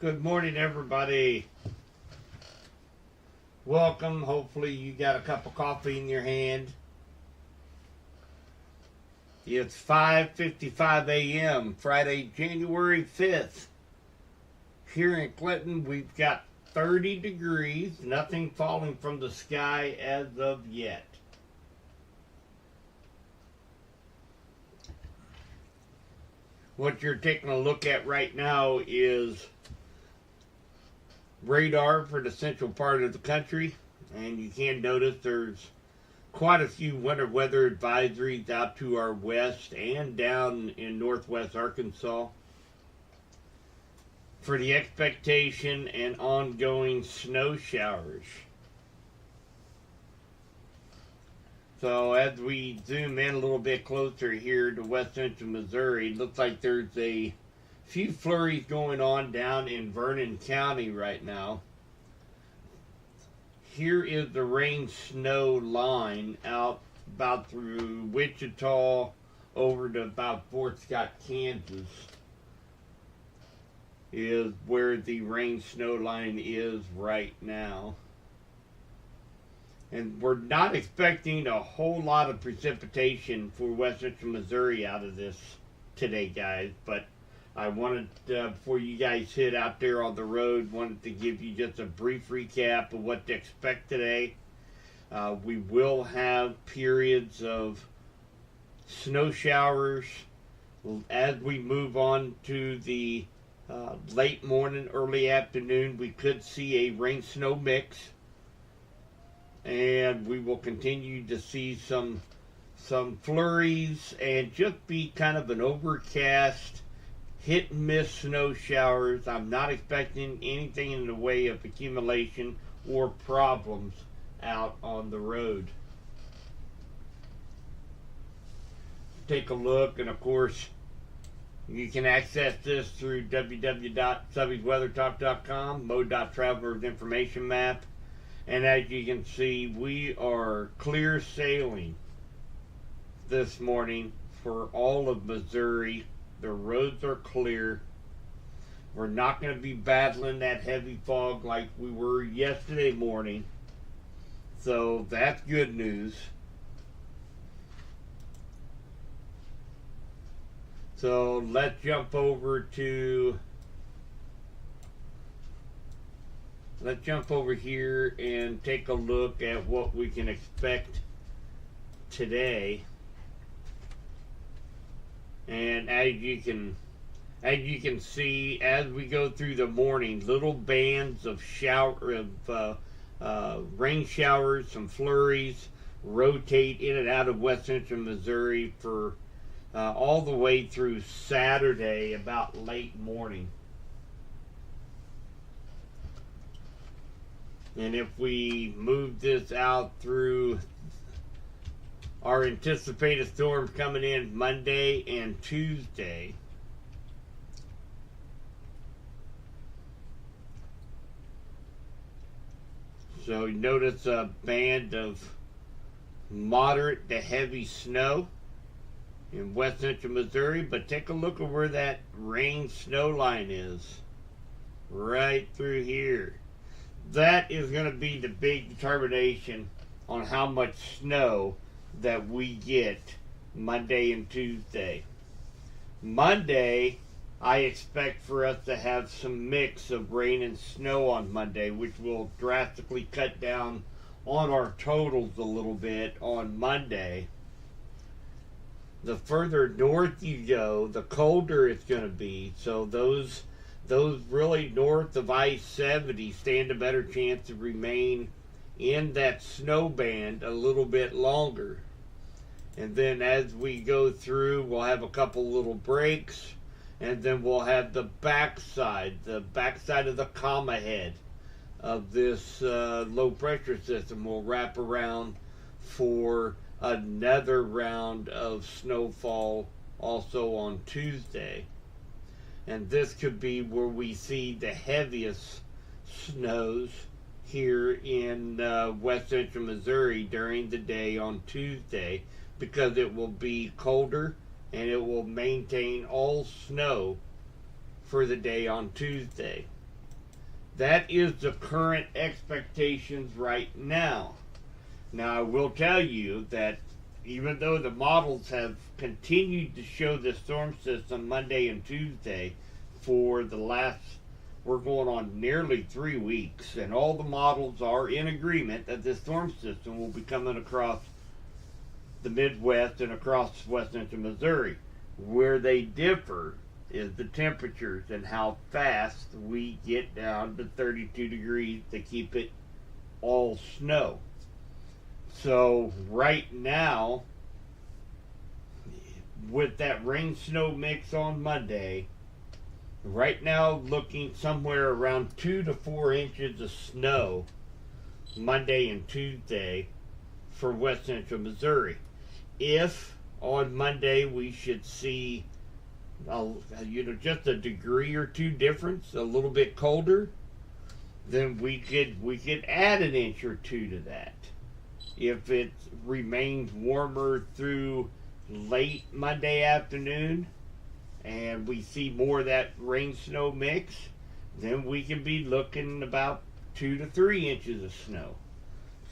Good morning, everybody. Welcome. Hopefully you got a cup of coffee in your hand. It's 5:55 a.m. Friday, January 5th. Here in Clinton, we've got 30 degrees. Nothing falling from the sky as of yet. What you're taking a look at right now is radar for the central part of the country, and you can notice there's quite a few winter weather advisories out to our west and down in northwest Arkansas for the expectation and ongoing snow showers. So as we zoom in a little bit closer here to west central Missouri, it looks like there's a few flurries going on down in Vernon County right now. Here is the rain snow line out about through Wichita over to about Fort Scott, Kansas, is where the rain snow line is right now. And we're not expecting a whole lot of precipitation for west central Missouri out of this today, guys, but I wanted, before you guys hit out there on the road, wanted to give you just a brief recap of what to expect today. We will have periods of snow showers as we move on to the late morning, early afternoon. We could see a rain-snow mix, and we will continue to see some flurries and just be kind of an overcast, hit and miss snow showers. I'm not expecting anything in the way of accumulation or problems out on the road. Take a look, and of course you can access this through www.subbysweathertalk.com, mode.traveler's information map, and as you can see, we are clear sailing this morning for all of Missouri. The roads are clear. We're not going to be battling that heavy fog like we were yesterday morning. So that's good news. So let's jump over here and take a look at what we can expect today. And as you can see, as we go through the morning, little bands of rain showers, some flurries, rotate in and out of west central Missouri for all the way through Saturday, about late morning. And if we move this out through our anticipated storms coming in Monday and Tuesday, so you notice a band of moderate to heavy snow in west central Missouri, but take a look at where that rain snow line is. Right through here. That is going to be the big determination on how much snow that we get Monday and Tuesday. Monday, I expect for us to have some mix of rain and snow on Monday, which will drastically cut down on our totals a little bit on Monday. The further north you go, the colder it's going to be. So those really north of I-70 stand a better chance to remain in that snow band a little bit longer. And then as we go through, we'll have a couple little breaks, and then we'll have the backside of the comma head of this low pressure system will wrap around for another round of snowfall also on Tuesday. And this could be where we see the heaviest snows here in west central Missouri during the day on Tuesday, because it will be colder and it will maintain all snow for the day on Tuesday. That is the current expectations right now. Now, I will tell you that even though the models have continued to show the storm system Monday and Tuesday for the last, we're going on nearly 3 weeks, and all the models are in agreement that this storm system will be coming across the Midwest and across West Central Missouri. Where they differ is the temperatures and how fast we get down to 32 degrees to keep it all snow. So right now, with that rain snow mix on Monday, right now looking somewhere around 2 to 4 inches of snow Monday and Tuesday for West Central Missouri. If on Monday we should see just a degree or two difference, a little bit colder, then we could add an inch or two to that. If it remains warmer through late Monday afternoon and we see more of that rain snow mix, then we can be looking about 2 to 3 inches of snow.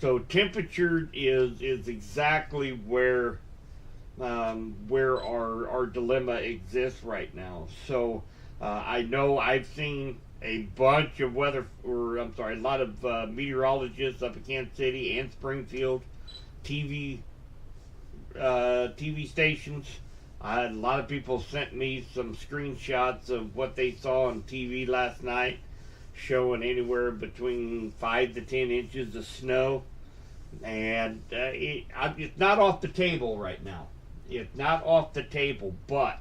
So temperature is exactly where our dilemma exists right now. So I know I've seen a bunch of a lot of meteorologists up in Kansas City and Springfield, TV stations. A lot of people sent me some screenshots of what they saw on TV last night, showing anywhere between 5 to 10 inches of snow. And it's not off the table right now. It's not off the table, but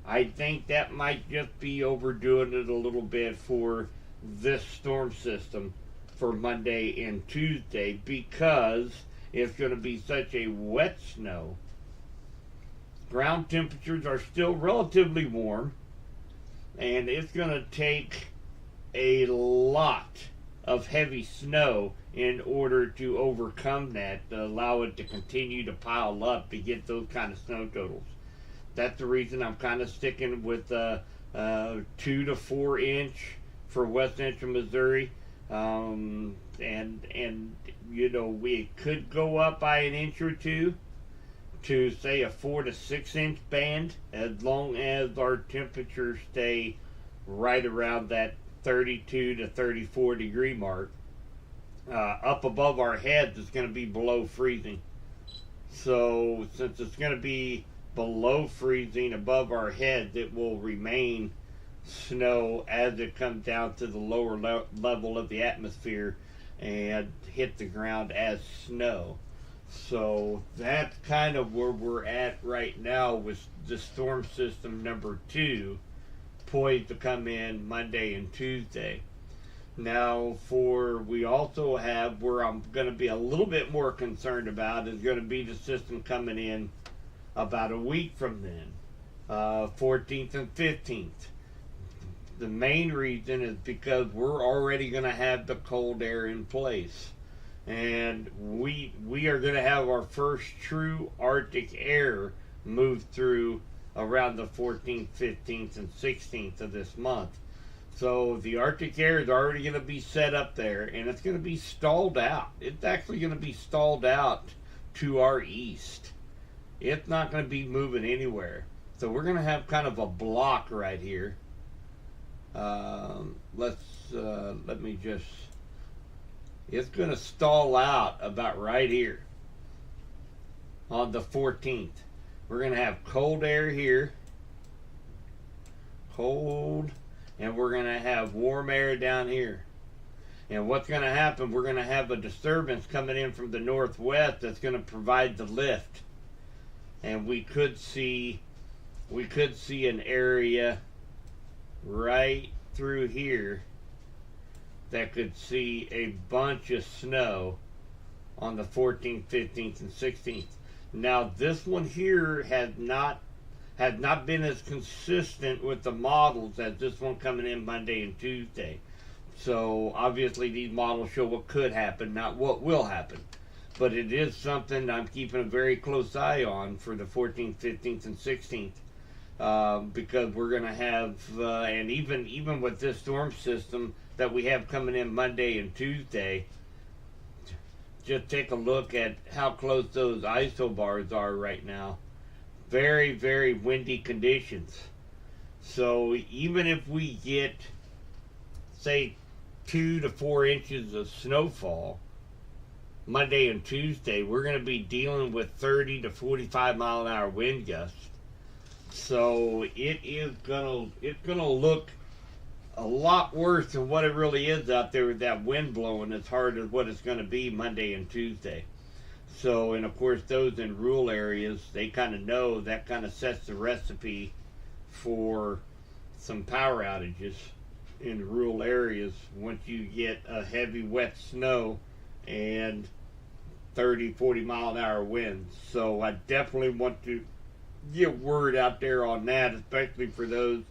I think that might just be overdoing it a little bit for this storm system for Monday and Tuesday, because it's going to be such a wet snow. Ground temperatures are still relatively warm, and it's going to take a lot of heavy snow in order to overcome that, to allow it to continue to pile up to get those kind of snow totals. That's the reason I'm kind of sticking with 2 to 4 inch for West Central Missouri. And we could go up by an inch or two to say a 4 to 6 inch band, as long as our temperatures stay right around that 32 to 34 degree mark. Up above our heads, it's going to be below freezing. So since it's going to be below freezing above our heads, it will remain snow as it comes down to the lower level of the atmosphere and hit the ground as snow. So that's kind of where we're at right now with the storm system number 2, poised to come in Monday and Tuesday. Now, we also have, where I'm going to be a little bit more concerned about, is going to be the system coming in about a week from then, 14th and 15th. The main reason is because we're already going to have the cold air in place, and we are going to have our first true Arctic air move through around the 14th, 15th, and 16th of this month. So the Arctic air is already going to be set up there, and it's going to be stalled out. It's actually going to be stalled out to our east. It's not going to be moving anywhere. So we're going to have kind of a block right here. It's going to stall out about right here on the 14th. We're going to have cold air here. Cold. And we're going to have warm air down here. And what's going to happen, we're going to have a disturbance coming in from the northwest that's going to provide the lift. And we could see an area right through here that could see a bunch of snow on the 14th, 15th, and 16th. Now, this one here has not been as consistent with the models as this one coming in Monday and Tuesday. So obviously these models show what could happen, not what will happen. But it is something I'm keeping a very close eye on for the 14th, 15th, and 16th. Because we're going to have, and even with this storm system, that we have coming in Monday and Tuesday, just take a look at how close those isobars are right now. Very, very windy conditions. So even if we get, say, 2 to 4 inches of snowfall Monday and Tuesday, we're going to be dealing with 30 to 45 mile an hour wind gusts. So it's gonna look a lot worse than what it really is out there with that wind blowing as hard as what it's going to be Monday and Tuesday. So, and of course, those in rural areas, they kind of know that kind of sets the recipe for some power outages in rural areas once you get a heavy wet snow and 30, 40 mile an hour winds. So I definitely want to get word out there on that, especially for those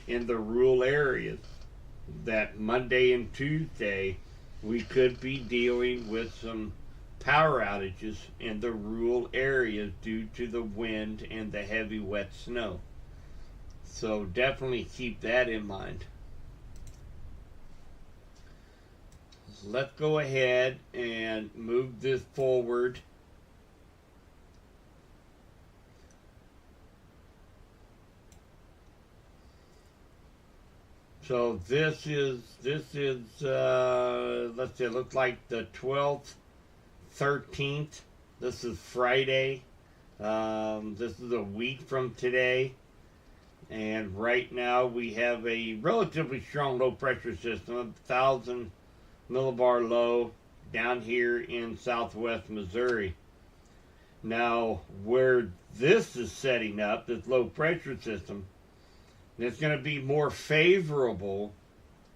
in the rural areas, that Monday and Tuesday we could be dealing with some power outages in the rural areas due to the wind and the heavy wet snow. So definitely keep that in mind. Let's go ahead and move this forward. So this is let's see, it looks like the 12th, 13th. This is Friday. This is a week from today. And right now we have a relatively strong low pressure system, 1,000 millibar low down here in southwest Missouri. Now, where this is setting up, this low pressure system, it's going to be more favorable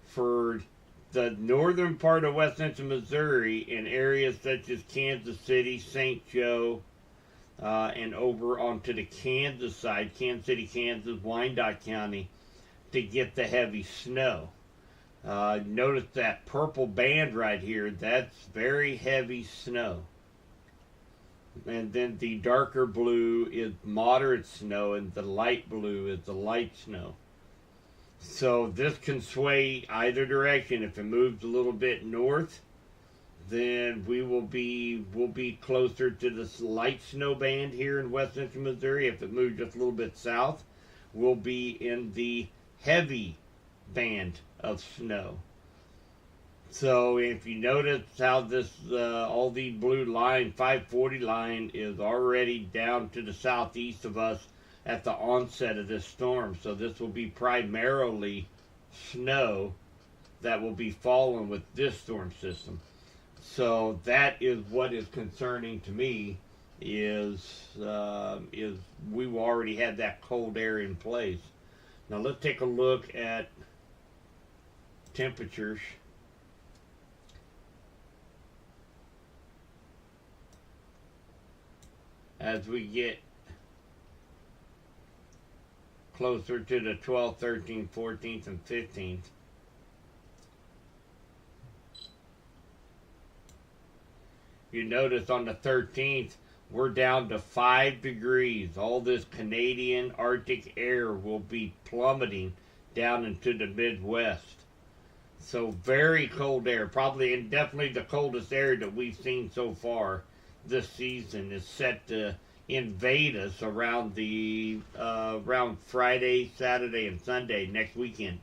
for the northern part of west central Missouri in areas such as Kansas City, St. Joe, and over onto the Kansas side, Kansas City, Kansas, Wyandotte County, to get the heavy snow. Notice that purple band right here, that's very heavy snow. And then the darker blue is moderate snow, and the light blue is the light snow. So this can sway either direction. If it moves a little bit north, then we'll be closer to this light snow band here in west central Missouri. If it moves just a little bit south, we'll be in the heavy band of snow. So if you notice how this, all the blue line, 540 line, is already down to the southeast of us at the onset of this storm. So this will be primarily snow that will be falling with this storm system. So that is what is concerning to me, is we already had that cold air in place. Now let's take a look at temperatures. As we get closer to the 12th, 13th, 14th, and 15th. You notice on the 13th, we're down to 5 degrees. All this Canadian Arctic air will be plummeting down into the Midwest. So very cold air, probably and definitely the coldest air that we've seen so far this season is set to invade us around around Friday, Saturday, and Sunday next weekend.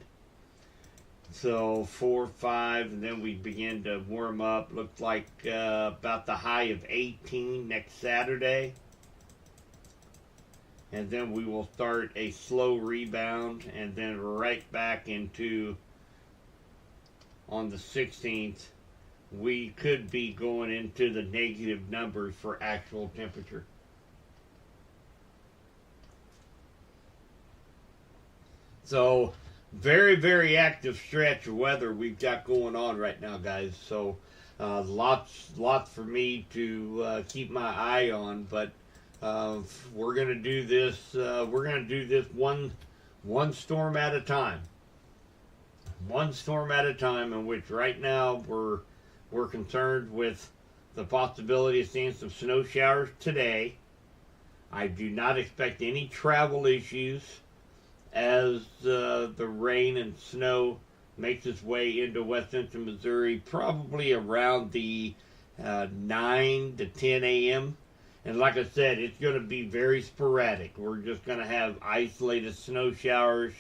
So 4, 5, and then we begin to warm up. Looks like about the high of 18 next Saturday. And then we will start a slow rebound, and then right back into, on the 16th, we could be going into the negative numbers for actual temperature. So very, very active stretch of weather we've got going on right now, guys. So lots for me to keep my eye on, but we're gonna do this. We're gonna do this one storm at a time. One storm at a time. In which right now we're concerned with the possibility of seeing some snow showers today. I do not expect any travel issues as the rain and snow makes its way into west central Missouri probably around the 9 to 10 a.m. And like I said, it's going to be very sporadic. We're just going to have isolated snow showers.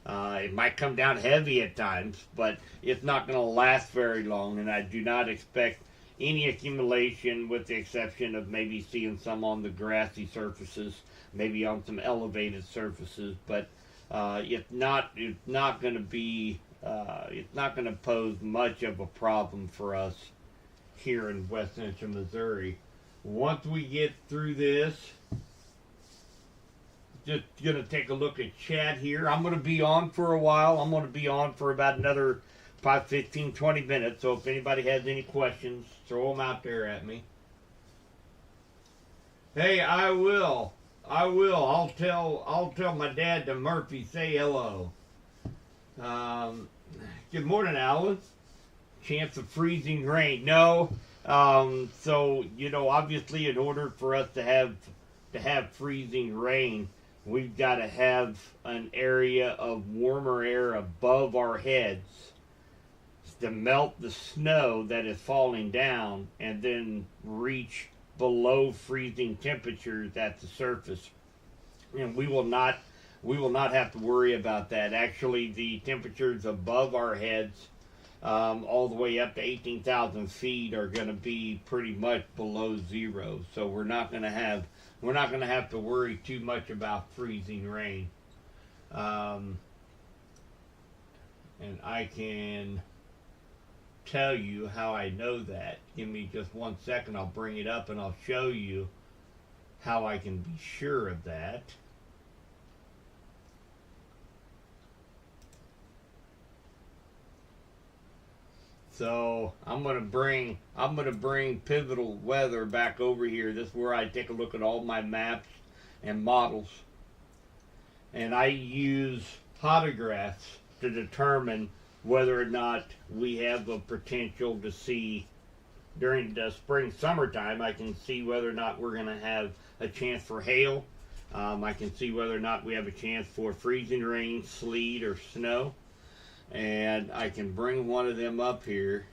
It might come down heavy at times, but it's not going to last very long. And I do not expect any accumulation, with the exception of maybe seeing some on the grassy surfaces, maybe on some elevated surfaces. But it's not going to be it's not going to pose much of a problem for us here in west central Missouri. Once we get through this, just going to take a look at chat here. I'm going to be on for a while. I'm going to be on for about another 5, 15, 20 minutes. So if anybody has any questions, throw them out there at me. Hey, I will. I'll tell my dad to Murphy say hello. Good morning, Alan. Chance of freezing rain. No. So, obviously in order for us to have freezing rain, we've got to have an area of warmer air above our heads to melt the snow that is falling down and then reach below freezing temperatures at the surface. And we will not have to worry about that. Actually, the temperatures above our heads, all the way up to 18,000 feet, are going to be pretty much below zero. So we're not going to have to worry too much about freezing rain. And I can tell you how I know that. Give me just 1 second. I'll bring it up and I'll show you how I can be sure of that. So I'm gonna bring Pivotal Weather back over here. This is where I take a look at all my maps and models, and I use photographs to determine whether or not we have a potential to see during the summertime. I can see whether or not we're gonna have a chance for hail. I can see whether or not we have a chance for freezing rain, sleet, or snow. And I can bring one of them up here.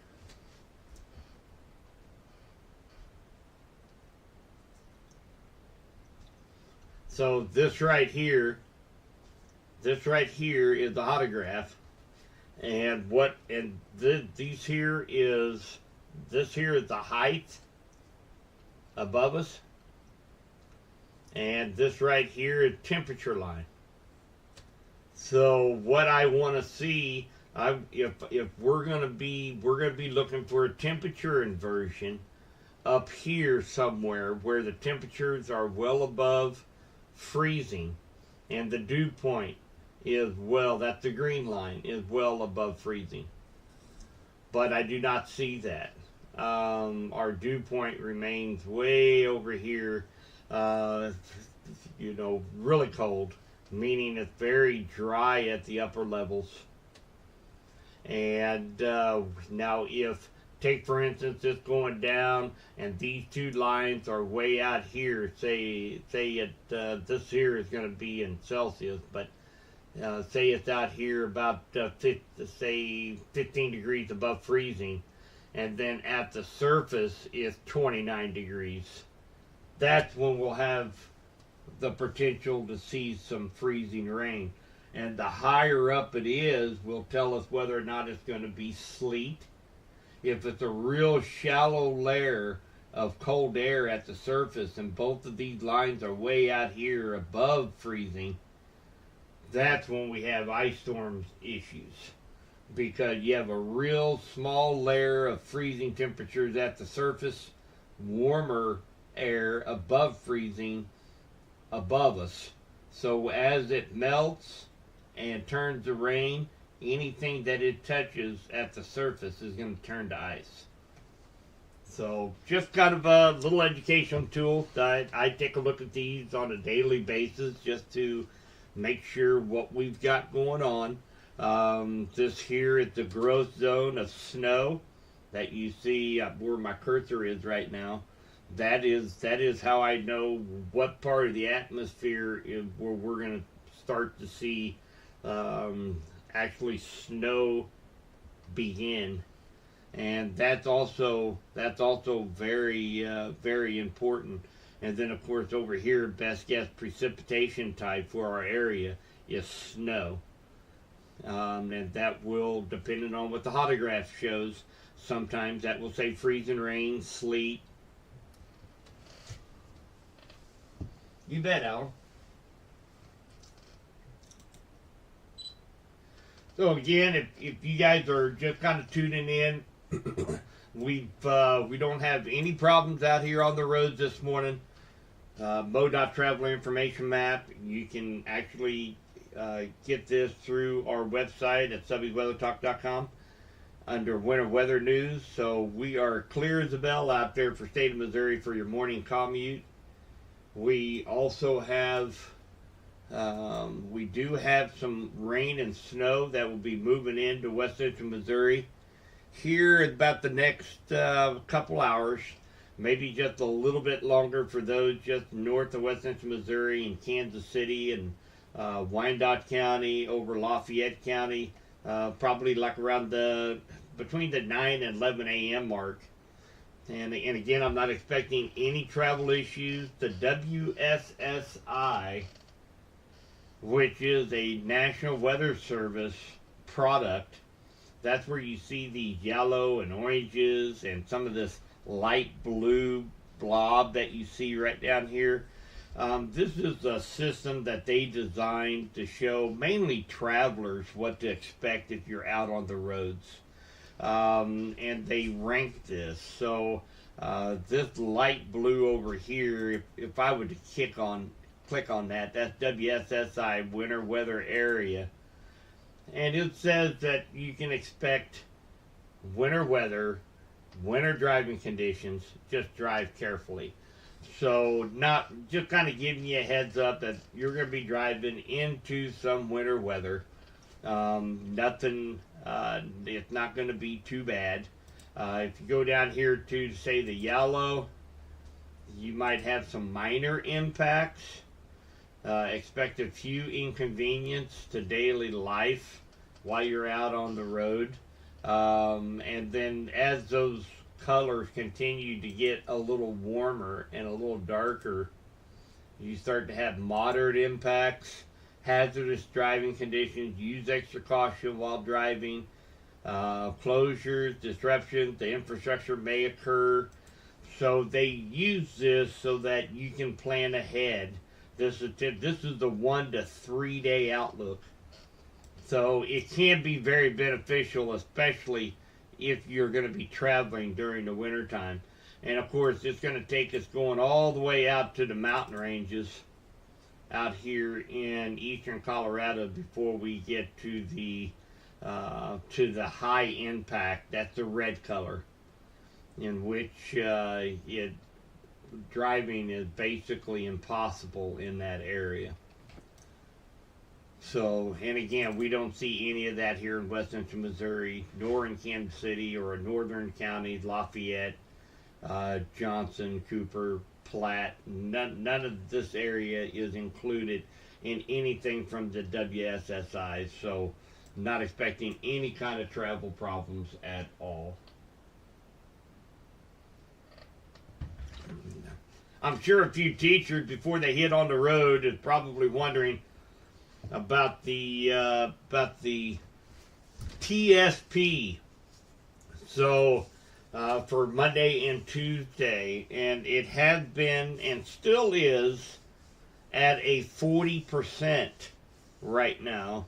So this right here is the autograph, and this here is the height above us, and this right here is temperature line. So what I want to see, if we're gonna be looking for a temperature inversion up here somewhere where the temperatures are well above freezing, and the dew point is that's the green line, is well above freezing. But I do not see that. Our dew point remains way over here, really cold, meaning it's very dry at the upper levels. And now take for instance this going down, and these two lines are way out here, say this here is going to be in Celsius, but say it's out here about 15 degrees above freezing, and then at the surface it's 29 degrees. That's when we'll have the potential to see some freezing rain. And the higher up it is will tell us whether or not it's going to be sleet. If it's a real shallow layer of cold air at the surface and both of these lines are way out here above freezing, that's when we have ice storms issues, because you have a real small layer of freezing temperatures at the surface, warmer air above freezing above us. So as it melts and turns to rain, anything that it touches at the surface is going to turn to ice. So just kind of a little educational tool. I take a look at these on a daily basis just to make sure what we've got going on. This here is the growth zone of snow that you see where my cursor is right now. That is how I know what part of the atmosphere is where we're going to start to see actually snow begin. And that's also very very important. And then of course over here, best guess precipitation type for our area is snow, and that will, depending on what the hotograph shows, sometimes that will say freezing rain, sleet. You bet, Al. So again, if you guys are just kind of tuning in, we don't have any problems out here on the roads this morning. MoDOT Traveler Information Map, you can actually get this through our website at subbyweathertalk.com under winter weather news. So we are clear as a bell out there for state of Missouri for your morning commute. We also have we do have some rain and snow that will be moving into west central Missouri here in about the next couple hours, maybe just a little bit longer for those just north of west central Missouri and Kansas City and Wyandotte County over Lafayette County, probably like around between the 9 and 11 a.m. mark. And again, I'm not expecting any travel issues. The WSSI, which is a National Weather Service product, that's where you see the yellow and oranges and some of this light blue blob that you see right down here. This is a system that they designed to show mainly travelers what to expect if you're out on the roads. And they ranked this. So this light blue over here, if I were to click on that, that's WSSI winter weather area. And it says that you can expect winter weather, winter driving conditions, just drive carefully. So not just kind of giving you a heads up that you're going to be driving into some winter weather. Nothing, it's not going to be too bad. If you go down here to say the yellow, you might have some minor impacts. Expect a few inconvenience to daily life while you're out on the road. And then as those colors continue to get a little warmer and a little darker, you start to have moderate impacts, hazardous driving conditions, use extra caution while driving, closures, disruptions, the infrastructure may occur. So they use this so that you can plan ahead. This is the 1 to 3 day outlook. So it can be very beneficial, especially if you're going to be traveling during the winter time. And of course, it's going to take us going all the way out to the mountain ranges out here in eastern Colorado before we get to the high impact. That's the red color, in which driving is basically impossible in that area. So, and again, we don't see any of that here in west central Missouri, nor in Kansas City or in northern counties, Lafayette, Johnson, Cooper, Platte. None of this area is included in anything from the WSSI, so not expecting any kind of travel problems at all. I'm sure a few teachers, before they hit on the road, is probably wondering about the TSP. So for Monday and Tuesday, and it has been and still is at a 40% right now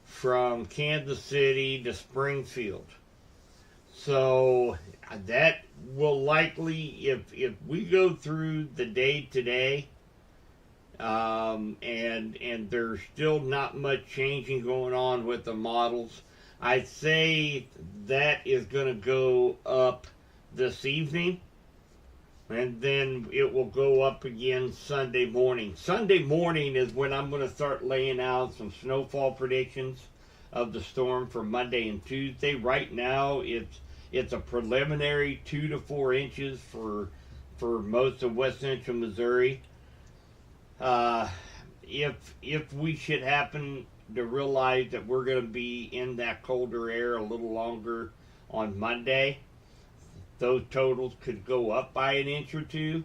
from Kansas City to Springfield. So that will likely, if we go through the day today, and there's still not much changing going on with the models, I'd say that is going to go up this evening, and then it will go up again Sunday morning. Sunday morning is when I'm going to start laying out some snowfall predictions of the storm for Monday and Tuesday. Right now, it's a preliminary 2 to 4 inches for most of west central Missouri. If we should happen to realize that we're going to be in that colder air a little longer on Monday. Those totals could go up by an inch or two.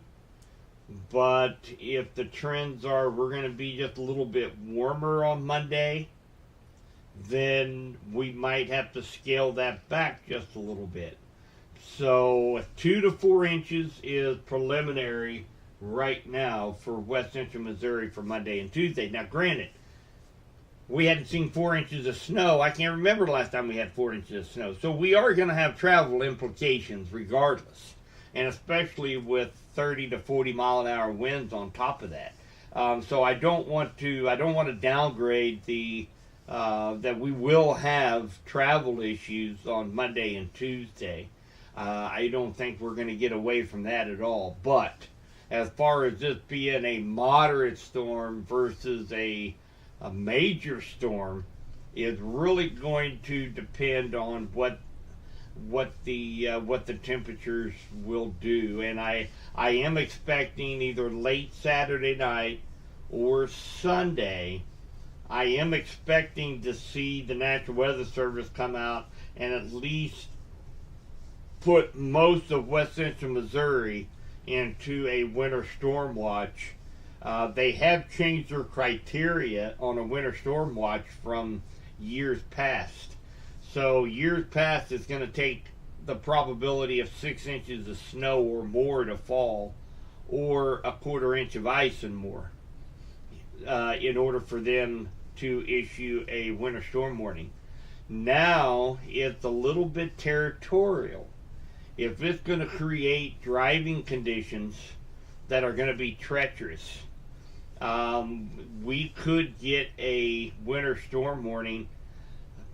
But if the trends are we're going to be just a little bit warmer on Monday, then we might have to scale that back just a little bit. So 2 to 4 inches is preliminary right now for West Central Missouri for Monday and Tuesday. Now, granted, we hadn't seen 4 inches of snow. I can't remember the last time we had 4 inches of snow. So we are going to have travel implications regardless, and especially with 30 to 40 mile an hour winds on top of that. So I don't want to downgrade the that we will have travel issues on Monday and Tuesday. I don't think we're going to get away from that at all. But as far as this being a moderate storm versus a major storm, is really going to depend on what the temperatures will do. And I am expecting either late Saturday night or Sunday. I am expecting to see the National Weather Service come out and at least put most of West Central Missouri into a winter storm watch. They have changed their criteria on a winter storm watch from years past. So years past, it's going to take the probability of 6 inches of snow or more to fall, or a quarter inch of ice and more, in order for them to issue a winter storm warning. Now it's a little bit territorial. If it's going to create driving conditions that are going to be treacherous, we could get a winter storm warning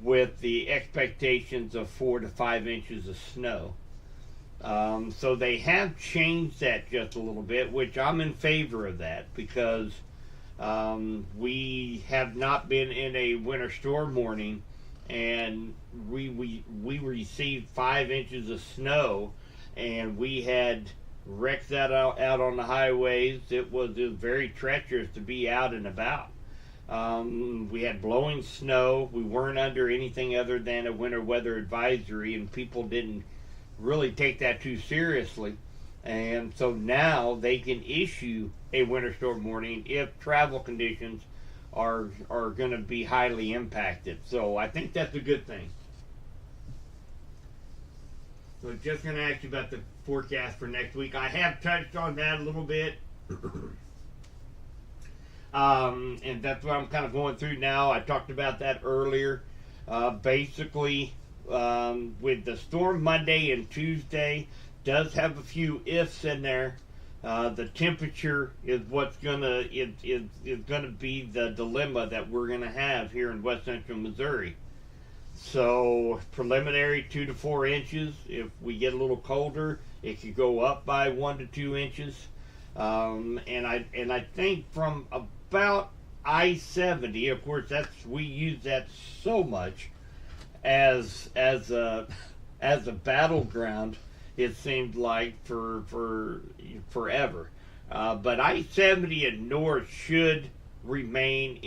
with the expectations of 4 to 5 inches of snow. So they have changed that just a little bit, which I'm in favor of that, because we have not been in a winter storm warning, and we received 5 inches of snow, and we had wrecks out on the highways. It was very treacherous to be out and about. We had blowing snow. We weren't under anything other than a winter weather advisory, and people didn't really take that too seriously. And so now they can issue a winter storm warning if travel conditions are going to be highly impacted. So I think that's a good thing. So just going to ask you about the forecast for next week. I have touched on that a little bit. And that's what I'm kind of going through now. I talked about that earlier. Basically, with the storm Monday and Tuesday, does have a few ifs in there. The temperature is what's gonna is gonna be the dilemma that we're gonna have here in West Central Missouri. So preliminary 2 to 4 inches. If we get a little colder, it could go up by 1 to 2 inches. And I think from about I-70, of course, we use that so much as a battleground. It seemed like for forever, but I-70 and north should remain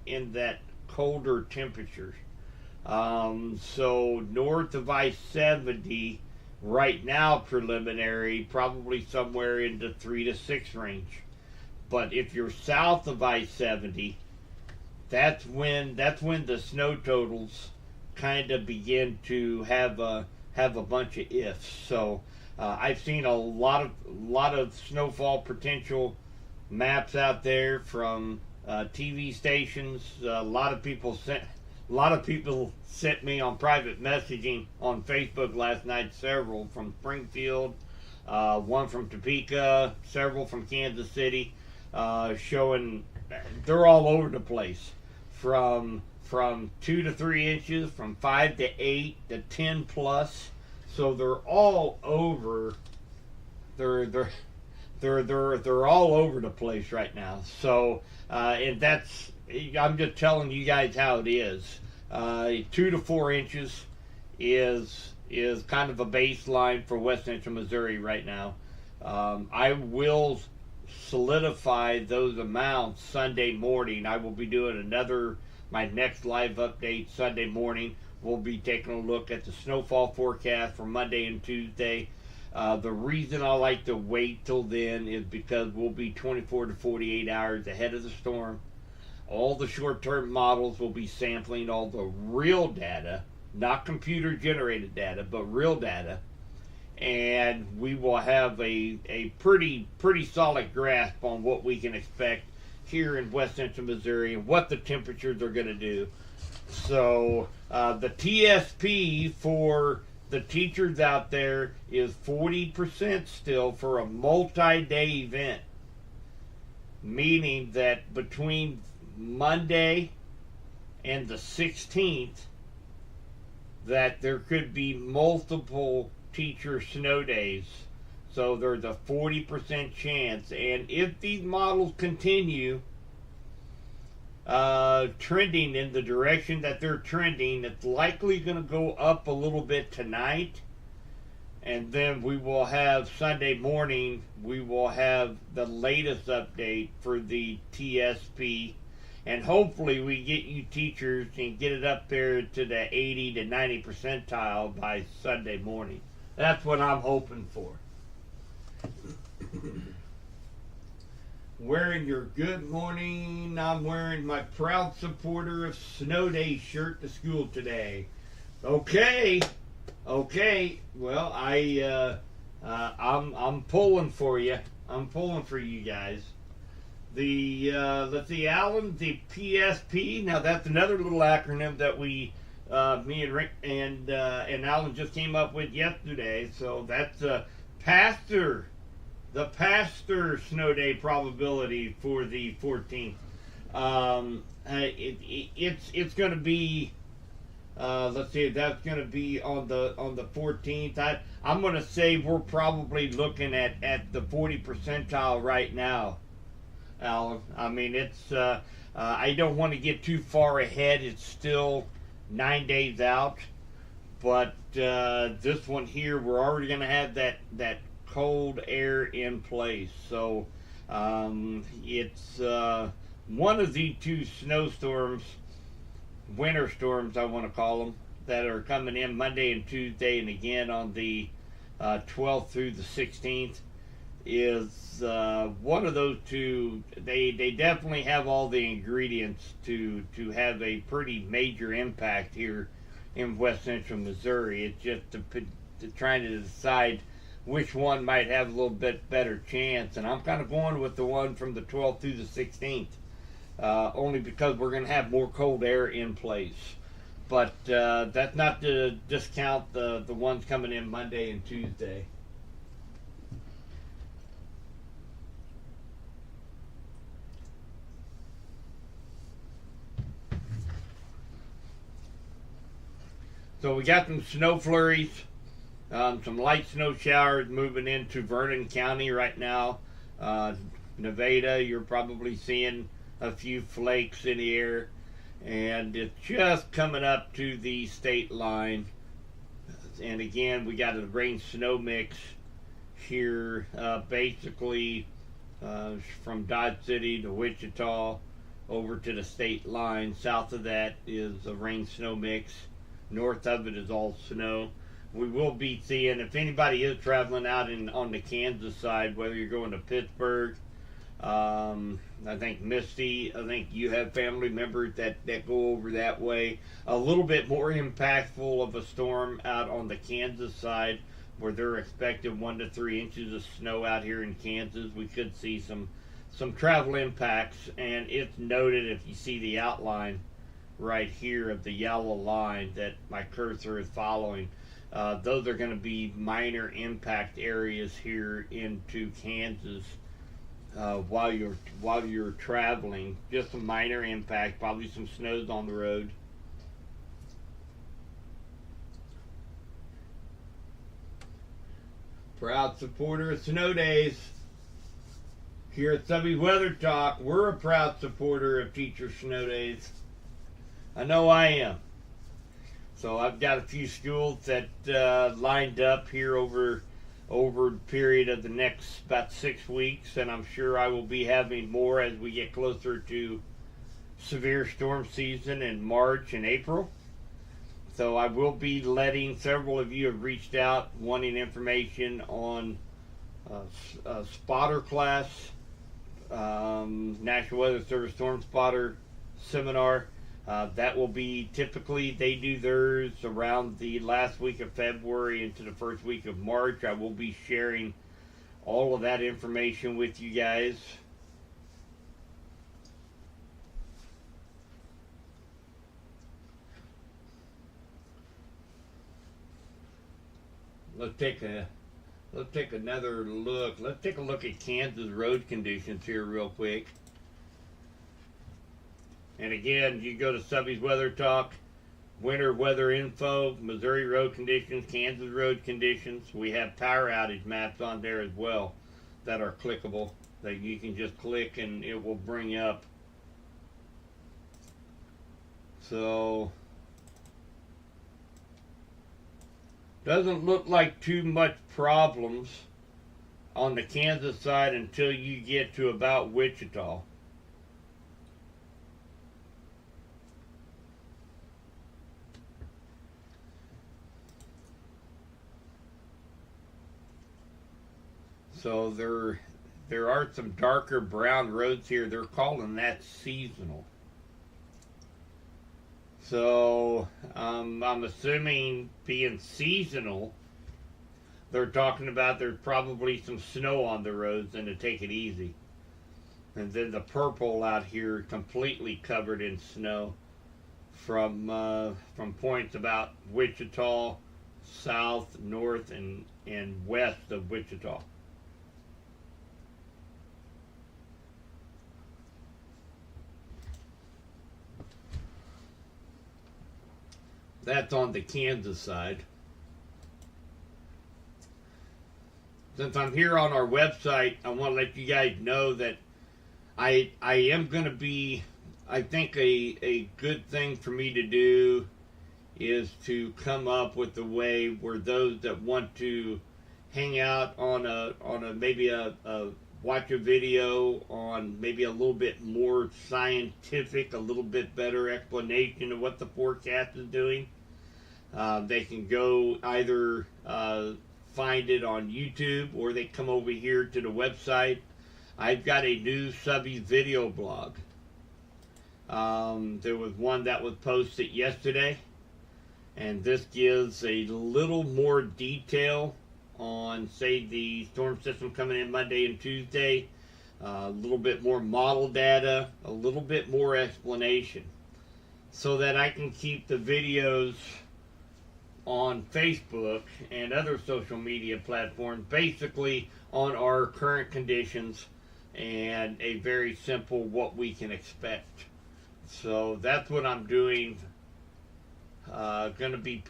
in that colder temperatures. So north of I-70 right now, preliminary, probably somewhere in the 3 to 6 range. But if you're south of I-70, that's when the snow totals kind of begin to have a bunch of ifs. So I've seen a lot of snowfall potential maps out there from TV stations. A lot of people sent me on private messaging on Facebook last night. Several from Springfield, one from Topeka, several from Kansas City, showing they're all over the place, from 2 to 3 inches, from 5 to 8 to 10 plus. So they're all over. They're all over the place right now. So and that's, I'm just telling you guys how it is. 2 to 4 inches is kind of a baseline for West Central Missouri right now. I will solidify those amounts Sunday morning. I will be doing another my next live update Sunday morning. We'll be taking a look at the snowfall forecast for Monday and Tuesday. The reason I like to wait till then is because we'll be 24 to 48 hours ahead of the storm. All the short-term models will be sampling all the real data, not computer-generated data, but real data. And we will have a pretty solid grasp on what we can expect here in West Central Missouri and what the temperatures are going to do. So the TSP for the teachers out there is 40% still for a multi-day event, meaning that between Monday and the 16th that there could be multiple teacher snow days. So there's a 40% chance, and if these models continue trending in the direction that they're trending, it's likely going to go up a little bit tonight, and then we will have Sunday morning, we will have the latest update for the TSP, and hopefully we get you teachers and get it up there to the 80 to 90 percentile by Sunday morning. That's what I'm hoping for. Wearing your good morning, I'm wearing my proud supporter of Snow Day shirt to school today. Okay. Well, I'm pulling for you. I'm pulling for you guys. The let's see, Alan, the PSP. Now that's another little acronym that we, me and Rick and Alan just came up with yesterday. So that's the pastor snow day probability for the 14th. It's going to be. Let's see, that's going to be on the 14th. I'm going to say we're probably looking at the 40 percentile right now, Alan. I mean, it's I don't want to get too far ahead. It's still 9 days out, but this one here, we're already going to have that cold air in place. So it's one of the two snowstorms, winter storms I want to call them, that are coming in Monday and Tuesday, and again on the 12th through the 16th, is one of those two. They definitely have all the ingredients to have a pretty major impact here in West Central Missouri. It's just trying to decide which one might have a little bit better chance, and I'm kind of going with the one from the 12th through the 16th, only because we're going to have more cold air in place. But that's not to discount the ones coming in Monday and Tuesday. So we got some snow flurries. Some light snow showers moving into Vernon County right now. Nevada, you're probably seeing a few flakes in the air, and it's just coming up to the state line. And again, we got a rain snow mix here, basically from Dodge City to Wichita over to the state line. South of that is a rain snow mix. North of it is all snow. We will be seeing, if anybody is traveling out on the Kansas side, whether you're going to Pittsburgh, I think Misty, I think you have family members that go over that way. A little bit more impactful of a storm out on the Kansas side, where they're expecting 1 to 3 inches of snow out here in Kansas. We could see some travel impacts, and it's noted, if you see the outline right here of the yellow line that my cursor is following. Those are going to be minor impact areas here into Kansas while you're traveling. Just a minor impact, probably some snows on the road. Proud supporter of snow days. Here at Subby Weather Talk, we're a proud supporter of teacher snow days. I know I am. So I've got a few schools that lined up here over a period of the next about 6 weeks, and I'm sure I will be having more as we get closer to severe storm season in March and April. So I will be letting, several of you have reached out wanting information on spotter class, National Weather Service Storm Spotter seminar. That will be, typically they do theirs around the last week of February into the first week of March. I will be sharing all of that information with you guys. Let's take another look. Let's take a look at Kansas road conditions here real quick. And again, you go to Subby's Weather Talk, winter weather info, Missouri road conditions, Kansas road conditions. We have power outage maps on there as well that are clickable, that you can just click and it will bring up. So doesn't look like too much problems on the Kansas side until you get to about Wichita. So there are some darker brown roads here. They're calling that seasonal. So I'm assuming, being seasonal, they're talking about there's probably some snow on the roads and to take it easy. And then the purple out here completely covered in snow from points about Wichita, south, north, and west of Wichita. That's on the Kansas side. Since I'm here on our website, I want to let you guys know that I am going to be, I think a good thing for me to do is to come up with a way where those that want to hang out on a maybe a watch a video on maybe a little bit more scientific, a little bit better explanation of what the forecast is doing. They can go either find it on YouTube or they come over here to the website. I've got a new Subby video blog. There was one that was posted yesterday, and this gives a little more detail on, say, the storm system coming in Monday and Tuesday, a little bit more model data, a little bit more explanation, so that I can keep the videos on Facebook and other social media platforms basically on our current conditions and a very simple what we can expect. So that's what I'm doing. Going to be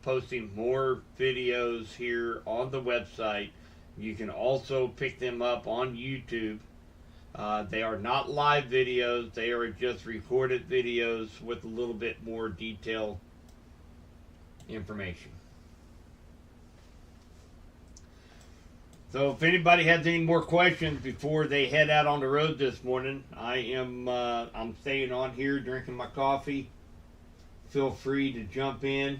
posting more videos here on the website. You can also pick them up on YouTube. They are not live videos. They are just recorded videos with a little bit more detailed information. So if anybody has any more questions before they head out on the road this morning, I'm staying on here drinking my coffee. Feel free to jump in.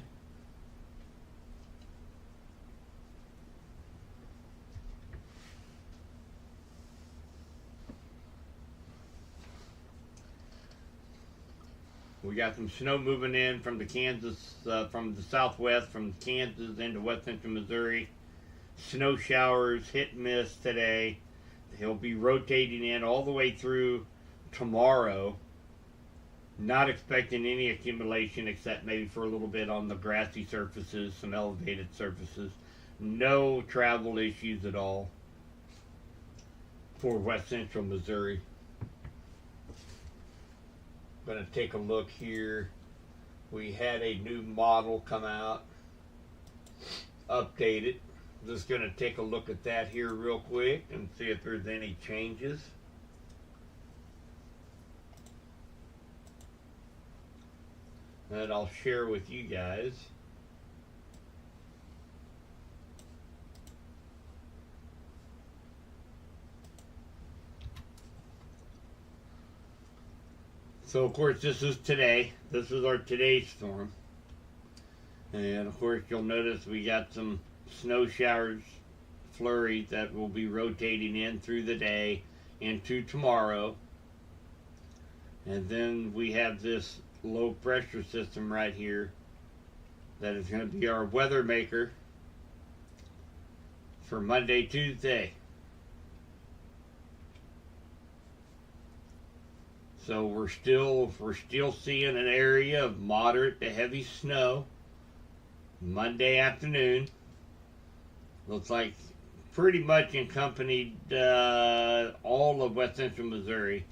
We got some snow moving in from the Kansas, from the southwest, from Kansas into west central Missouri. Snow showers, hit and miss today. He'll be rotating in all the way through tomorrow. Not expecting any accumulation except maybe for a little bit on the grassy surfaces, some elevated surfaces. No travel issues at all for west central Missouri. Going to take a look here. We had a new model come out, updated. Just going to take a look at that here real quick and see if there's any changes. That I'll share with you guys. So of course this is today. This is our today's storm. And of course you'll notice we got some snow showers, flurries that will be rotating in through the day into tomorrow. And then we have this low pressure system right here that is going to be our weather maker for Monday, Tuesday. So we're still seeing an area of moderate to heavy snow Monday afternoon. Looks like pretty much accompanied all of west central Missouri.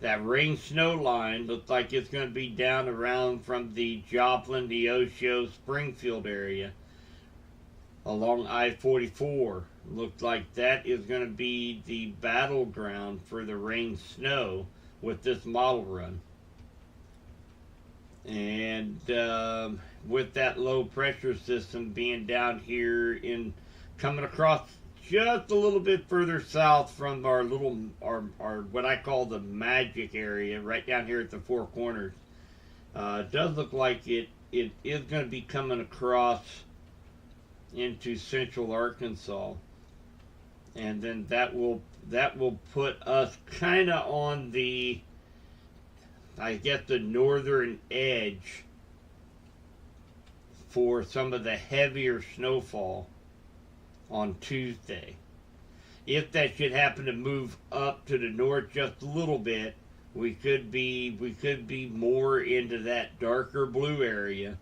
That rain snow line looks like it's going to be down around from the Joplin, Neosho, Springfield area along I-44. Looks like that is going to be the battleground for the rain snow with this model run. And with that low pressure system being down here in coming across just a little bit further south from our what I call the magic area right down here at the Four Corners, it does look like it is going to be coming across into central Arkansas, and then that will put us kind of on the, I guess, the northern edge for some of the heavier snowfall on Tuesday. If that should happen to move up to the north just a little bit, we could be more into that darker blue area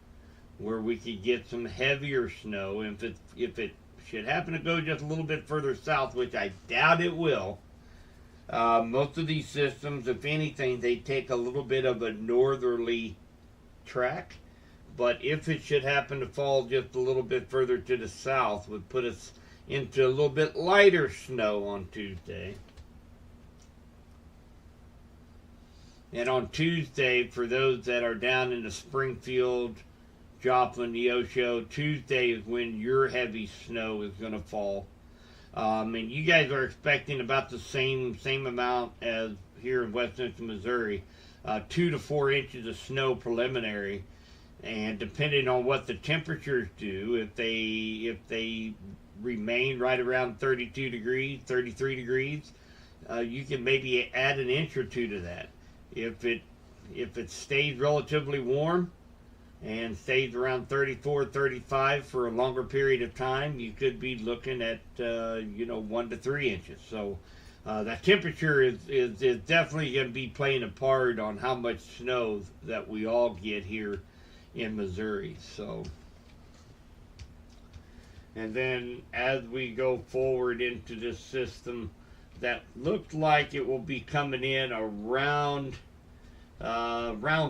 where we could get some heavier snow. If it should happen to go just a little bit further south, which I doubt it will, most of these systems, if anything, they take a little bit of a northerly track. But if it should happen to fall just a little bit further to the south, would put us into a little bit lighter snow on Tuesday. And on Tuesday, for those that are down in the Springfield, Joplin, Neosho, Tuesday is when your heavy snow is going to fall. And you guys are expecting about the same amount as here in west central Missouri, 2 to 4 inches of snow preliminary. And depending on what the temperatures do, if they remain right around 32 degrees, 33 degrees, you can maybe add an inch or two to that. If it stays relatively warm and stays around 34, 35 for a longer period of time, you could be looking at 1 to 3 inches. So that temperature is definitely going to be playing a part on how much snow that we all get here in Missouri. So, and then as we go forward into this system, that looks like it will be coming in around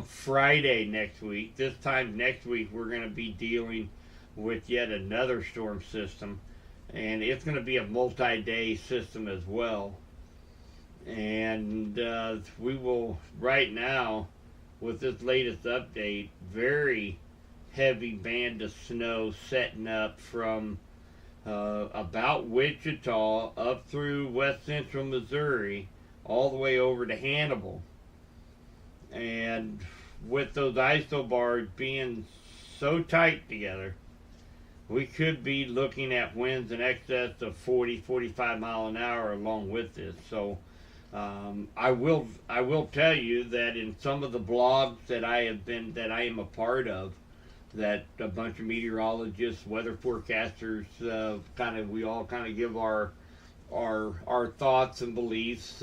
Friday next week. This time next week we're going to be dealing with yet another storm system, and it's going to be a multi-day system as well. And we will right now, with this latest update, very heavy band of snow setting up from about Wichita up through west central Missouri all the way over to Hannibal. And with those isobars being so tight together, we could be looking at winds in excess of 40-45 mile an hour along with this. So I will tell you that in some of the blogs that I am a part of, that a bunch of meteorologists, weather forecasters, we all kind of give our thoughts and beliefs.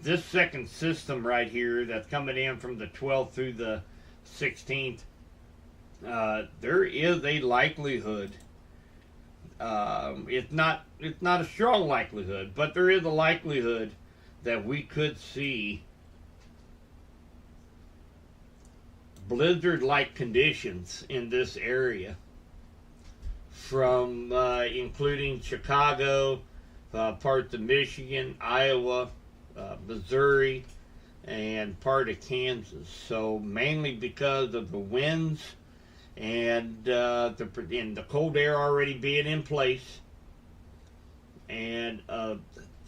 This second system right here that's coming in from the 12th through the 16th, there is a likelihood. It's not a strong likelihood, but there is a likelihood that we could see blizzard-like conditions in this area, from including Chicago, parts of Michigan, Iowa, Missouri, and part of Kansas. So mainly because of the winds and the cold air already being in place, and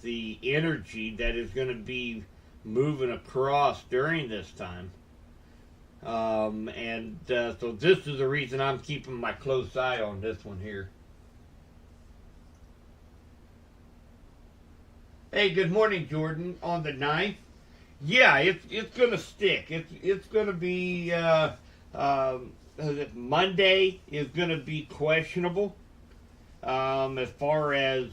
the energy that is going to be moving across during this time. So this is the reason I'm keeping my close eye on this one here. Hey, good morning, Jordan. On the 9th, yeah, it's gonna stick. It's gonna be Monday is gonna be questionable. As far as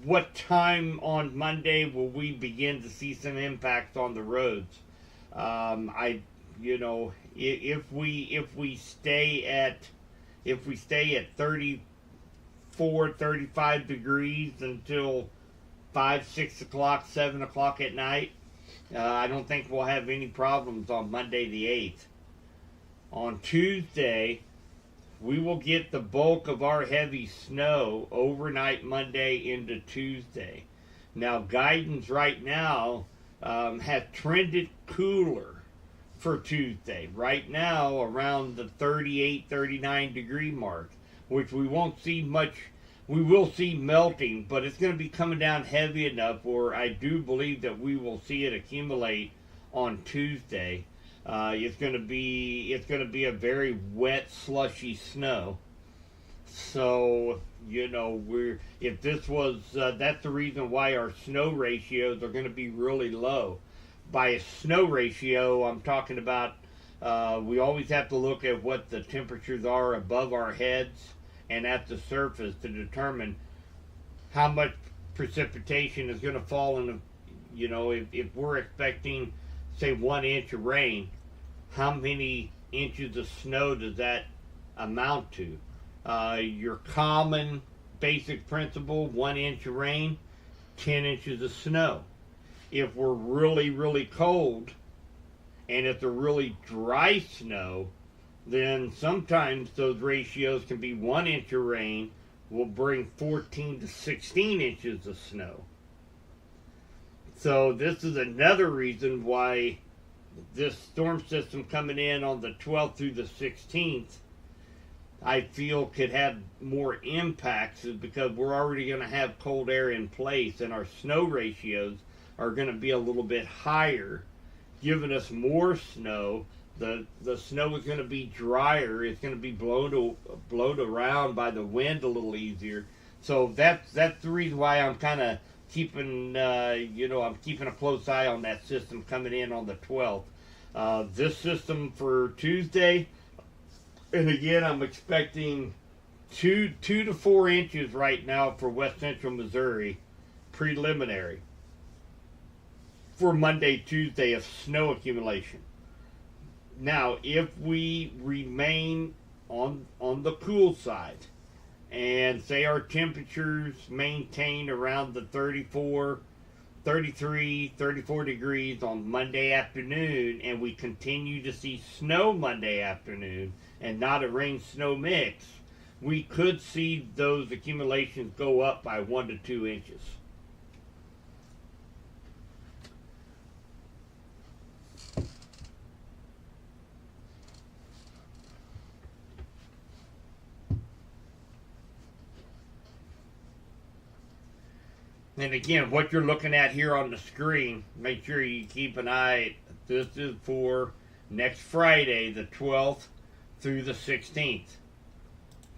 what time on Monday will we begin to see some impacts on the roads? If we stay at 34, 35 degrees until 5, 6 o'clock, 7 o'clock at night, I don't think we'll have any problems on Monday the 8th. On Tuesday, we will get the bulk of our heavy snow overnight Monday into Tuesday. Now, guidance right now has trended cooler for Tuesday. Right now, around the 38, 39 degree mark, which we won't see much. We will see melting, but it's going to be coming down heavy enough where I do believe that we will see it accumulate on Tuesday. It's going to be a very wet, slushy snow. So if this was that's the reason why our snow ratios are going to be really low. By a snow ratio, I'm talking about we always have to look at what the temperatures are above our heads and at the surface to determine how much precipitation is going to fall in if we're expecting, say, 1 inch of rain, how many inches of snow does that amount to? Your common basic principle, 1 inch of rain, 10 inches of snow. If we're really, really cold and it's a really dry snow, then sometimes those ratios can be 1 inch of rain will bring 14 to 16 inches of snow. So this is another reason why this storm system coming in on the 12th through the 16th, I feel could have more impacts, is because we're already going to have cold air in place and our snow ratios are going to be a little bit higher, giving us more snow. The snow is going to be drier. It's going to be blown around by the wind a little easier. So that's the reason why I'm kind of keeping I'm keeping a close eye on that system coming in on the 12th. This system for Tuesday, and again I'm expecting 2 to 4 inches right now for west central Missouri, preliminary, for Monday, Tuesday of snow accumulation. Now, if we remain on the cool side and say our temperatures maintain around the 34, 33, 34 degrees on Monday afternoon, and we continue to see snow Monday afternoon and not a rain-snow mix, we could see those accumulations go up by 1 to 2 inches. And again, what you're looking at here on the screen, make sure you keep an eye. This is for next Friday, the 12th through the 16th.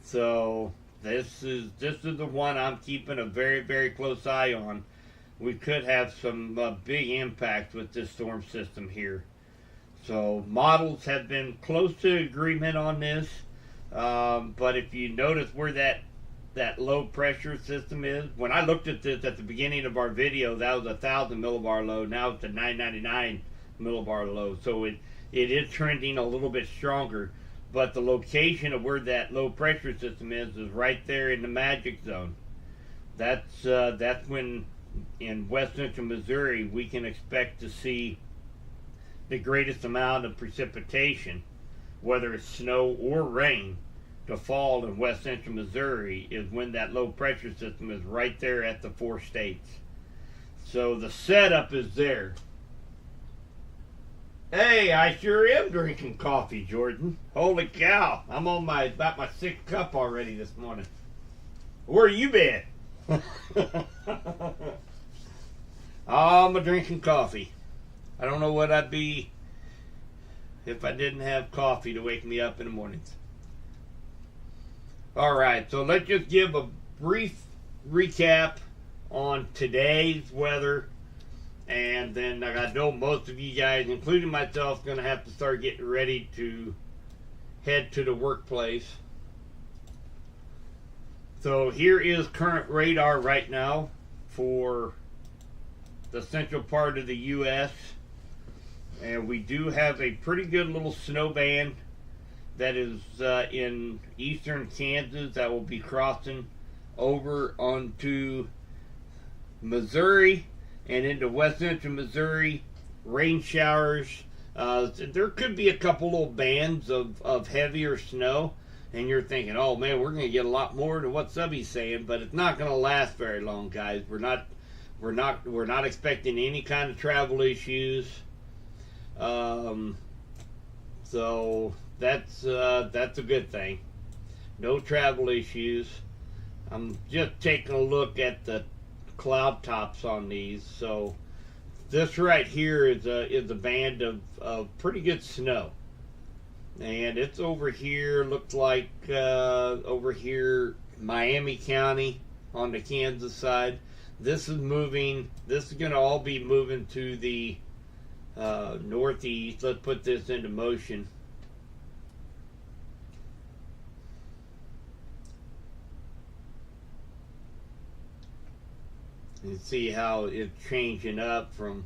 So this is the one I'm keeping a very, very close eye on. We could have some big impacts with this storm system here. So models have been close to agreement on this. But if you notice where that low pressure system is, when I looked at this at the beginning of our video, that was 1,000 millibar low. Now it's a 999 millibar low. So it is trending a little bit stronger. But the location of where that low pressure system is right there in the magic zone. That's when in west central Missouri we can expect to see the greatest amount of precipitation, whether it's snow or rain, to fall in west central Missouri, is when that low pressure system is right there at the 4 states. So the setup is there. Hey, I sure am drinking coffee, Jordan. Holy cow, I'm on about my 6th cup already this morning. Where you been? I'm a drinking coffee. I don't know what I'd be if I didn't have coffee to wake me up in the mornings. All right, so let's just give a brief recap on today's weather, and then I know most of you guys, including myself, going to have to start getting ready to head to the workplace. So here is current radar right now for the central part of the U.S. And we do have a pretty good little snow band that is in eastern Kansas that will be crossing over onto Missouri and into west central Missouri. Rain showers. There could be a couple little bands of heavier snow, and you're thinking, oh man, we're going to get a lot more than what Subby's saying, but it's not going to last very long, guys. We're not expecting any kind of travel issues. So that's a good thing. No travel issues. I'm just taking a look at the cloud tops on these. So this right here is a band of pretty good snow, and it's over here. Looks like over here, Miami County on the Kansas side. This is moving. This is going to all be moving to the northeast. Let's put this into motion. You see how it's changing up from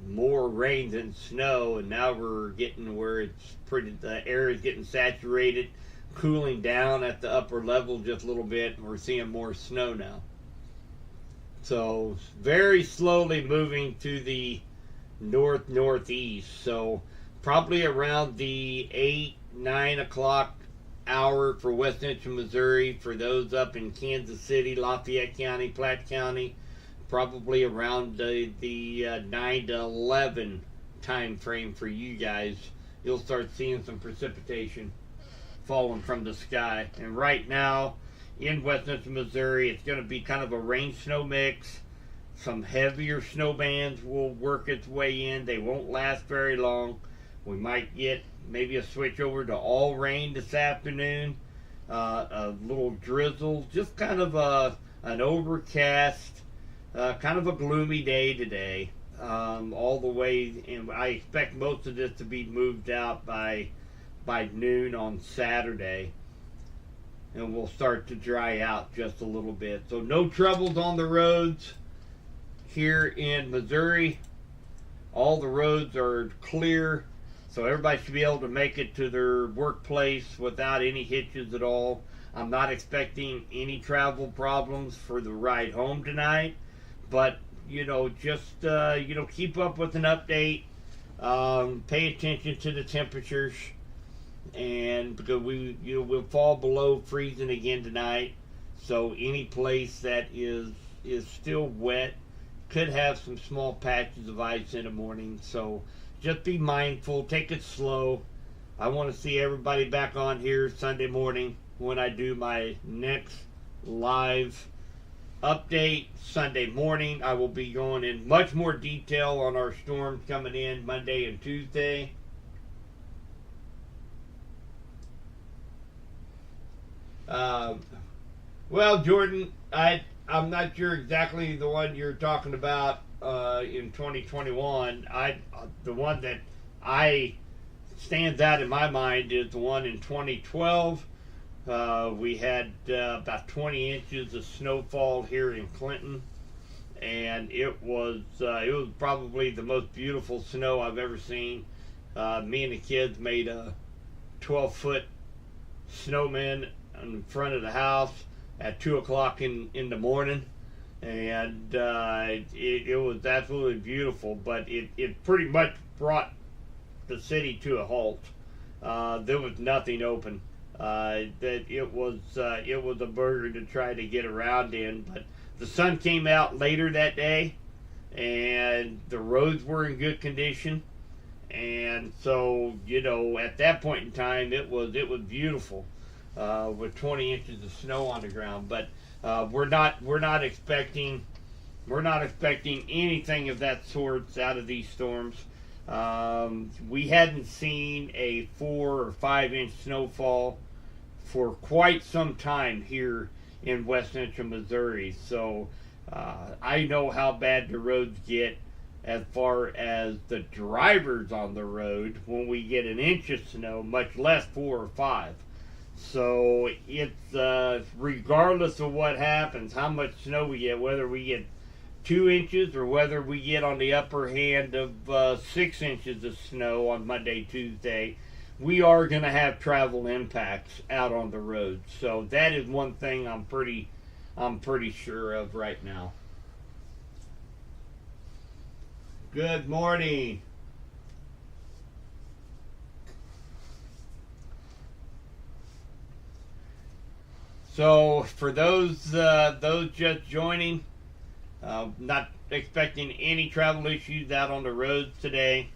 more rain than snow, and now we're getting where it's the air is getting saturated, cooling down at the upper level just a little bit, and we're seeing more snow now. So very slowly moving to the northeast. So probably around the 8-9 o'clock hour for west central Missouri. For those up in Kansas City, Lafayette County, Platte County, probably around the 9 to 11 time frame for you guys. You'll start seeing some precipitation falling from the sky. And right now in west central Missouri, it's going to be kind of a rain snow mix. Some heavier snow bands will work its way in. They won't last very long. We might get maybe a switch over to all rain this afternoon. A little drizzle, just kind of an overcast, kind of a gloomy day today. All the way, and I expect most of this to be moved out by noon on Saturday, and we'll start to dry out just a little bit. So no troubles on the roads here in Missouri. All the roads are clear, so everybody should be able to make it to their workplace without any hitches at all. I'm not expecting any travel problems for the ride home tonight, but just keep up with an update. Pay attention to the temperatures, and because we'll fall below freezing again tonight. So any place that is still wet could have some small patches of ice in the morning. So just be mindful, take it slow. I want to see everybody back on here Sunday morning when I do my next live update. Sunday morning I will be going in much more detail on our storms coming in Monday and Tuesday. Well, Jordan, I'm not sure exactly the one you're talking about in 2021. The one that stands out in my mind is the one in 2012. We had about 20 inches of snowfall here in Clinton, and it was probably the most beautiful snow I've ever seen. Me and the kids made a 12-foot snowman in front of the house at 2 o'clock in the morning, and it was absolutely beautiful, but it pretty much brought the city to a halt. There was nothing open. That it was a burger to try to get around in, but the sun came out later that day, and the roads were in good condition, and so at that point in time it was beautiful. With 20 inches of snow on the ground, but we're not expecting We're not expecting anything of that sort out of these storms. We hadn't seen a 4 or 5 inch snowfall for quite some time here in west central Missouri. So I know how bad the roads get as far as the drivers on the road when we get an inch of snow, much less 4 or 5. So it's regardless of what happens, how much snow we get, whether we get 2 inches or whether we get on the upper hand of 6 inches of snow on Monday, Tuesday, we are going to have travel impacts out on the road. So that is one thing I'm pretty sure of right now. Good morning. So for those just joining, not expecting any travel issues out on the roads today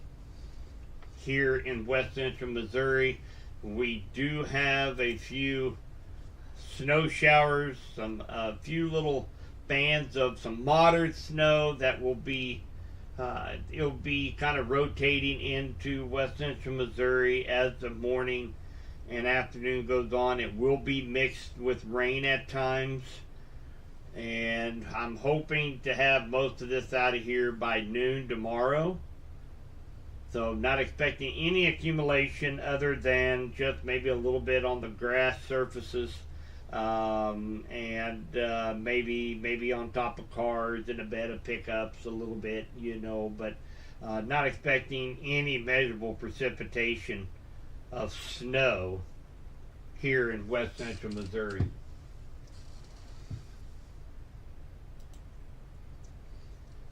here in west central Missouri. We do have a few snow showers, a few little bands of some moderate snow that will be it'll be kind of rotating into west central Missouri as the morning and afternoon goes on. It will be mixed with rain at times, and I'm hoping to have most of this out of here by noon tomorrow. So not expecting any accumulation other than just maybe a little bit on the grass surfaces, and maybe on top of cars and a bed of pickups a little bit, but not expecting any measurable precipitation of snow here in west central Missouri.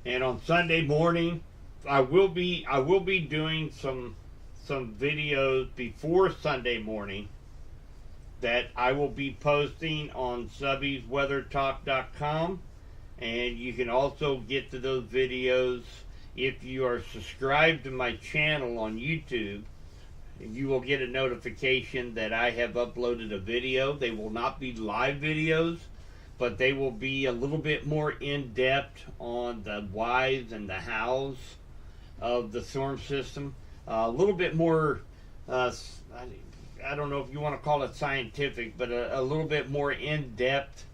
And on Sunday morning, I will be doing some videos before Sunday morning that I will be posting on Subby'sWeatherTalk.com, and you can also get to those videos if you are subscribed to my channel on YouTube. You will get a notification that I have uploaded a video. They will not be live videos, but they will be a little bit more in-depth on the whys and the hows of the storm system. A little bit more, I don't know if you want to call it scientific, but a little bit more in-depth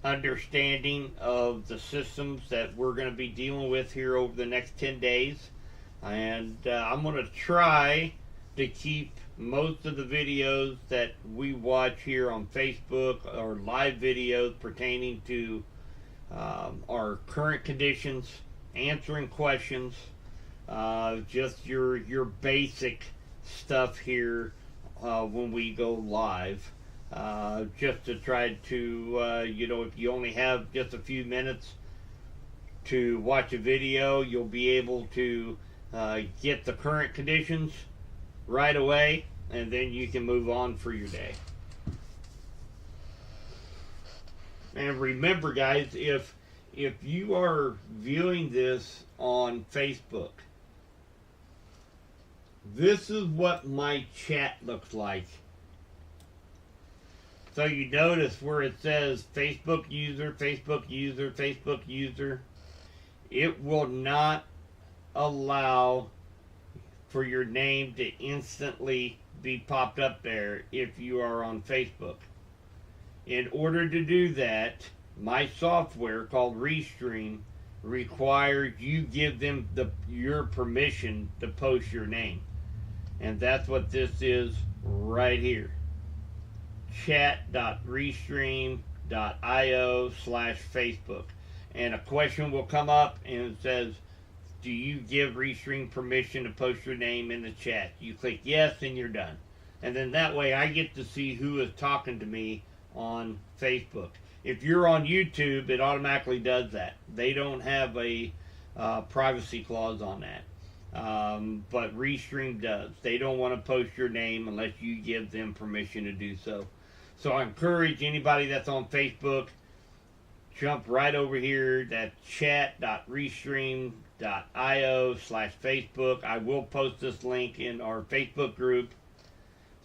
understanding of the systems that we're going to be dealing with here over the next 10 days. And I'm going to try to keep most of the videos that we watch here on Facebook or live videos pertaining to our current conditions, answering questions, just your basic stuff here when we go live, just to try to if you only have just a few minutes to watch a video, you'll be able to get the current conditions right away, and then you can move on for your day. And remember, guys, if you are viewing this on Facebook, this is what my chat looks like. So you notice where it says Facebook user, Facebook user, Facebook user. It will not allow for your name to instantly be popped up there if you are on Facebook. In order to do that, my software called Restream requires you give them your permission to post your name. And that's what this is right here. chat.restream.io/Facebook. And a question will come up and it says, do you give Restream permission to post your name in the chat? You click yes and you're done. And then that way I get to see who is talking to me on Facebook. If you're on YouTube, it automatically does that. They don't have a privacy clause on that. But Restream does. They don't want to post your name unless you give them permission to do so. So I encourage anybody that's on Facebook, jump right over here, that chat.restream.io/Facebook. I will post this link in our Facebook group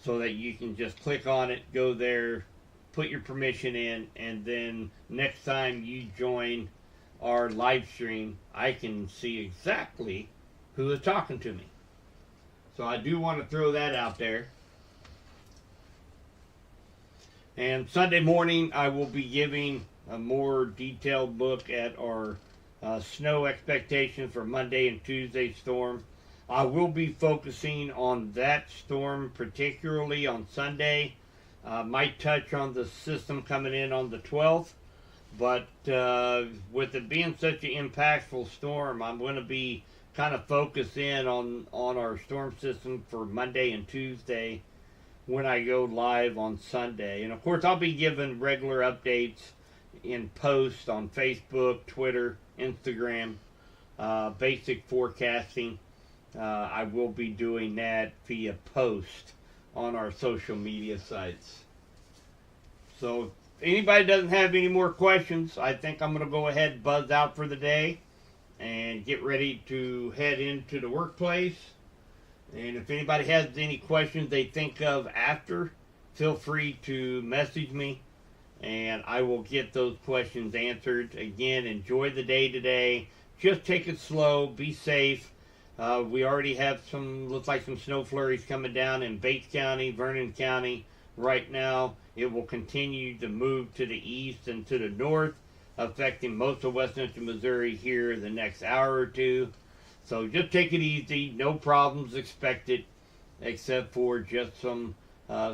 so that you can just click on it, go there, put your permission in, and then next time you join our live stream, I can see exactly who is talking to me. So I do want to throw that out there. And Sunday morning, I will be giving a more detailed look at our snow expectations for Monday and Tuesday storm. I will be focusing on that storm, particularly on Sunday. Might touch on the system coming in on the 12th, but with it being such an impactful storm, I'm going to be kind of focused in on our storm system for Monday and Tuesday when I go live on Sunday. And of course, I'll be giving regular updates in posts on Facebook, Twitter, Instagram, basic forecasting. I will be doing that via post on our social media sites. So if anybody doesn't have any more questions, I think I'm going to go ahead and buzz out for the day and get ready to head into the workplace. And if anybody has any questions they think of after, feel free to message me and I will get those questions answered. Again, enjoy the day today. Just take it slow. Be safe. We already have looks like some snow flurries coming down in Bates County, Vernon County. Right now, it will continue to move to the east and to the north, affecting most of West Central Missouri here in the next hour or two. So just take it easy. No problems expected, except for just some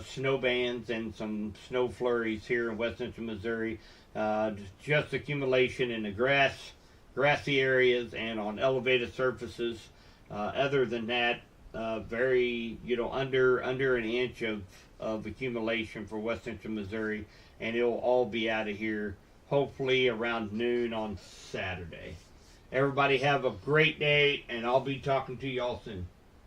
snow bands and some snow flurries here in West Central Missouri. Just accumulation in the grassy areas and on elevated surfaces. Other than that, very, under an inch of accumulation for West Central Missouri, and it'll all be out of here hopefully around noon on Saturday. Everybody have a great day, and I'll be talking to y'all soon.